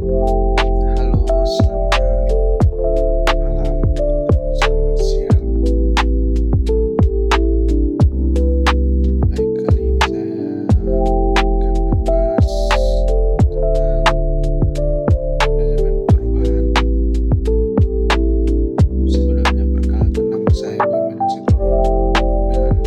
Halo, selamat malam, selamat siang. Baik, kali ini saya akan membahas tentang manajemen perubahan. Sebelumnya perkenalkan, nama saya Boyman Sidoro dengan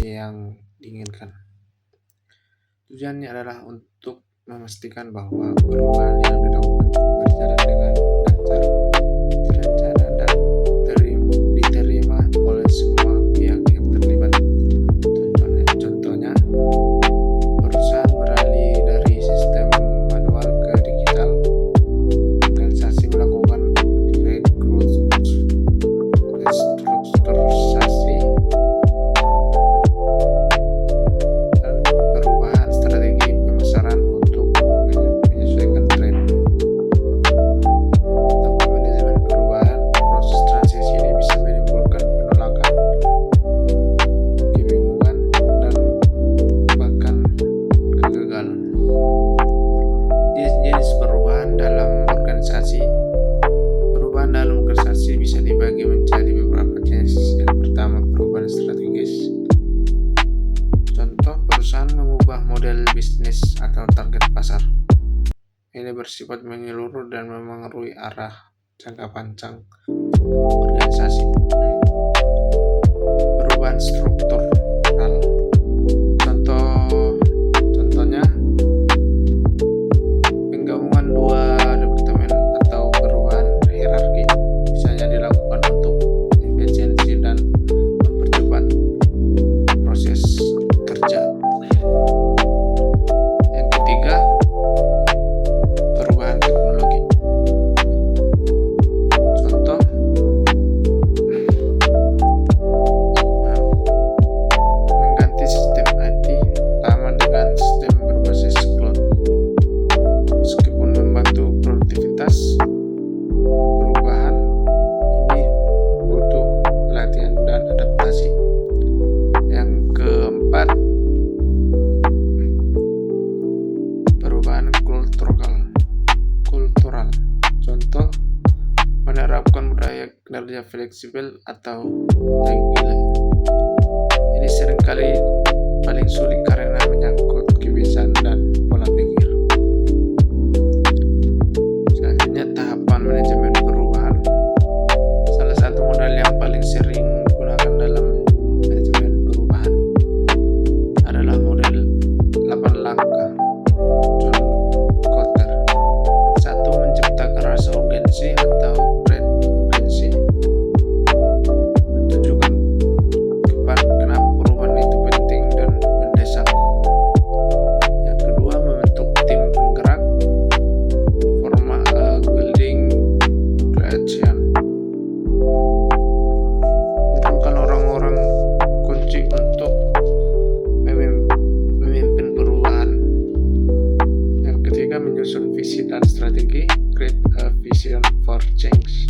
yang diinginkan. Tujuannya adalah untuk memastikan bahwa perubahan yang dilakukan berjalan dengan lancar, terencana, dan diterima oleh semua pihak yang terlibat. Contohnya, perusahaan beralih dari sistem manual ke digital, organisasi melakukan restrukturisasi, bisa dibagi menjadi beberapa jenis. Yang pertama, perubahan strategis. Contoh, perusahaan mengubah model bisnis atau target pasar. Ini bersifat menyeluruh dan memengaruhi arah jangka panjang organisasi. Perubahan struktural. Contohnya penggabungan dua departemen atau perubahan hierarki, misalnya dilakukan untuk efisiensi dan mempercepat proses kerja. Yang ketiga, perubahan teknologi. Contoh, mengganti sistem IT lama dengan sistem berbasis cloud. Meskipun membantu produktivitas, perubahan ini butuh pelatihan dan adaptasi. Yang keempat, perubahan kultural. Contoh, menerapkan budaya kerja fleksibel atau agile. Ini seringkali paling sulit karena menyangkut kebiasaan dan pola pikir. Selanjutnya, tahapan manajemen perubahan. Salah satu model yang paling sering digunakan dalam manajemen perubahan adalah model 8 langkah John Kotter. 1. Menciptakan rasa urgensi atau red urgency. Menunjukkan kenapa perubahan itu penting dan mendesak. Yang kedua, membentuk tim penggerak, building creation. Kumpulkan orang-orang kunci untuk memimpin perubahan. Yang ketiga, menyusun visi dan strategi, create a vision for change.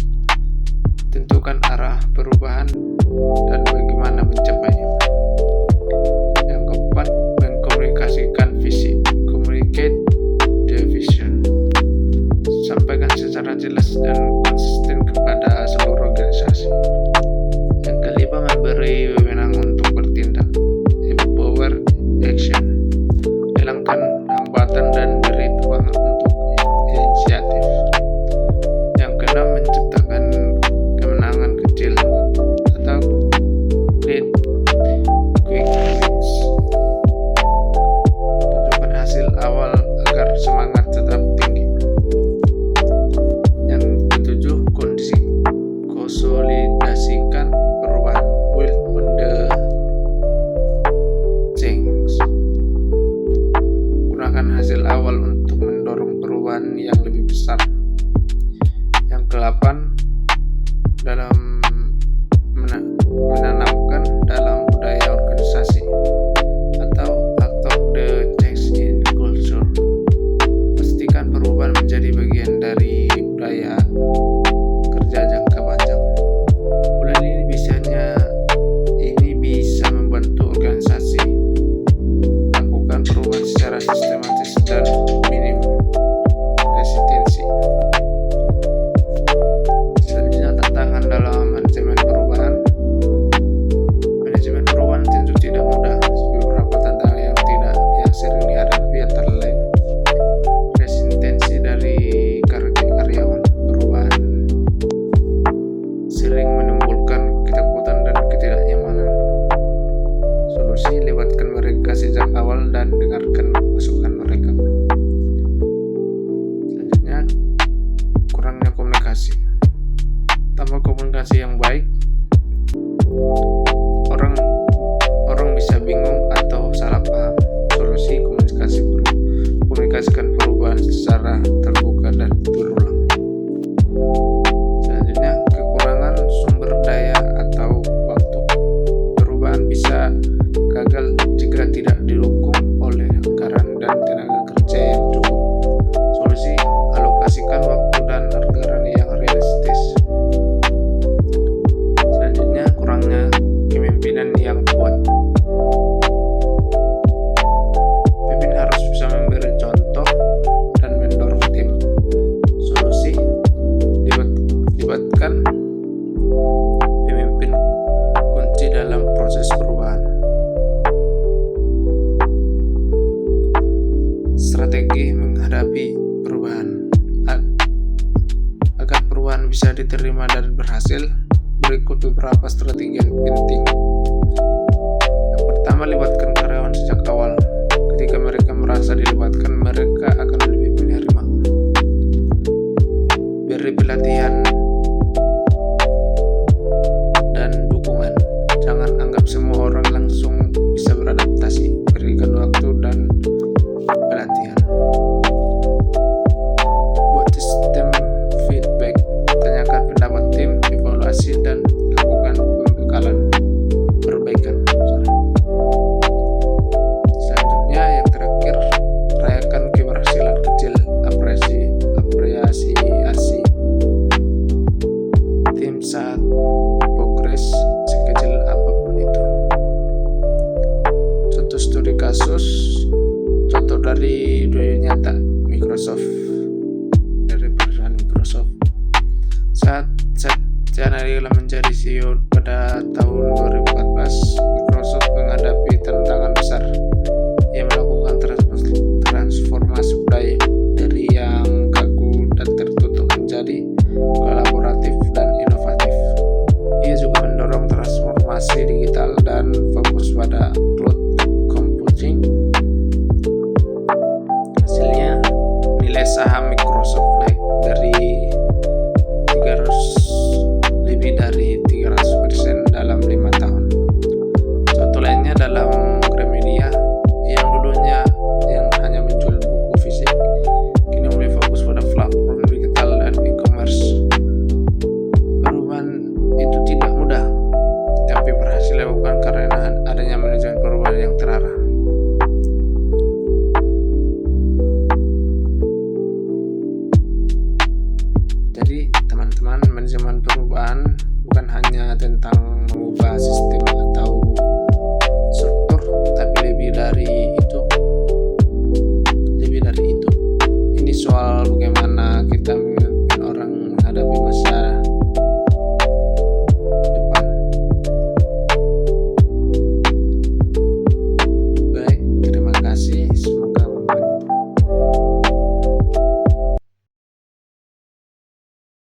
Tentukan arah perubahan dan bagaimana mencapainya. Yang keempat, mengkomunikasikan visi, communicate the vision. Sampaikan secara jelas dan konsisten kepada seluruh organisasi. Yang kelima, memberi wewenang untuk bertindak, empower action, hilangkan hambatan dan beri ruang untuk inisiatif. Yang keenam, menciptakan kemenangan kecil atau create quick wins, tunjukkan hasil awal agar semangat tetap tinggi. Yang ketujuh, konsolidasikan perubahan, build on the change, gunakan hasil awal untuk mendorong perubahan yang lebih besar. Yang ke-8, dalam menanamkan dalam budaya organisasi atau act of the change in culture, pastikan perubahan menjadi bagian dari budaya kerja jangka panjang. Bulan ini bisa membantu organisasi lakukan perubahan secara sistematis dan minim resistensi. Selanjutnya, tantangan dalam manajemen perubahan. Manajemen perubahan tentu tidak mudah. Beberapa tantangan yang sering dihadapi antara lain resistensi dari karyawan. Perubahan sering menimbulkan ketakutan dan ketidaknyamanan. Solusi, libatkan mereka sejak awal dan dengarkan masukan mereka. Selanjutnya, kurangnya komunikasi. Tanpa komunikasi yang baik, orang bisa bingung atau salah paham. Solusi, komunikasikan perubahan secara terbuka dan berulang. Selanjutnya, kekurangan sumber daya atau waktu. Perubahan bisa gagal jika tidak didukung oleh anggaran dan tenaga kerja yang cukup. Solusi, alokasikan waktu dan anggaran yang realistis. Selanjutnya, kurangnya kepemimpinan yang kuat. Pemimpin harus bisa memberi contoh dan mendorong tim. Solusi, libatkan pemimpin kunci dalam proses perubahan. Strategi menghadapi perubahan. Agar perubahan bisa diterima dan berhasil, berikut beberapa strategi yang penting. Yang pertama, libatkan karyawan sejak awal. Ketika mereka merasa dilibatkan, mereka akan lebih menerima. Beri pelatihan dan dukungan. Jangan anggap semua orang langsung bisa beradaptasi. Berikan waktu dan pelatihan. Buat sistem feedback. Tanyakan pendapat tim, evaluasi, dan lakukan pembekalan perbaikan. Selanjutnya, yang terakhir, rayakan keberhasilan kecil. Apresiasi tim saat progres sekecil apapun itu. Contoh studi kasus, contoh dari dunia nyata Microsoft, dari perusahaan Microsoft. Saat Satya Nadella menjadi CEO pada tahun 2014, Microsoft menghadapi tantangan besar. Ia melakukan transformasi budaya dari yang kaku dan tertutup menjadi kolaboratif dan inovatif. Ia juga mendorong transformasi digital dan fokus pada cloud computing. Hasilnya, nilai saham Microsoft naik lebih dari 300% dalam 5 tahun. Contoh lainnya dalam Gramedia, yang dulunya hanya menjual buku fisik, kini mulai fokus pada platform digital dan e-commerce. Perubahan itu tidak mudah, tapi berhasil dilakukan karena adanya manajemen perubahan yang terarah. Jadi teman-teman, manajemen perubahan bukan hanya tentang mengubah sistem atau struktur, tapi lebih dari